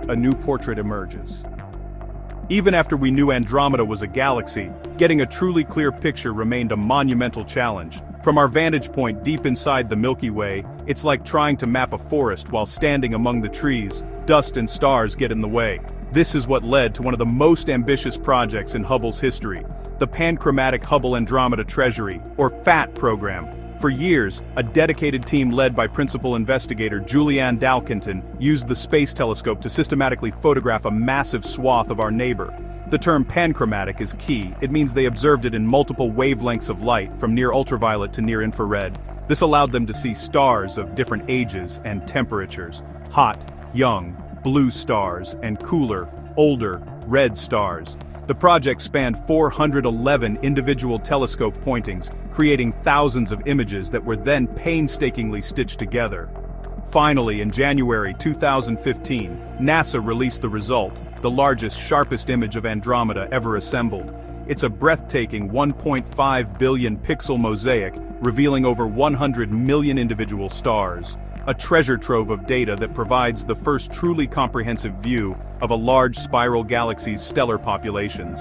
a new portrait emerges. Even after we knew Andromeda was a galaxy, getting a truly clear picture remained a monumental challenge. From our vantage point deep inside the Milky Way, it's like trying to map a forest while standing among the trees. Dust and stars get in the way. This is what led to one of the most ambitious projects in Hubble's history, the Panchromatic Hubble Andromeda Treasury, or FAT program. For years, a dedicated team led by principal investigator Julianne Dalkinton used the space telescope to systematically photograph a massive swath of our neighbor. The term panchromatic is key. It means they observed it in multiple wavelengths of light, from near ultraviolet to near infrared. This allowed them to see stars of different ages and temperatures: hot, young, blue stars, and cooler, older, red stars. The project spanned 411 individual telescope pointings, creating thousands of images that were then painstakingly stitched together. Finally, in January 2015, NASA released the result, the largest, sharpest image of Andromeda ever assembled. It's a breathtaking 1.5 billion pixel mosaic, revealing over 100 million individual stars. A treasure trove of data that provides the first truly comprehensive view of a large spiral galaxy's stellar populations.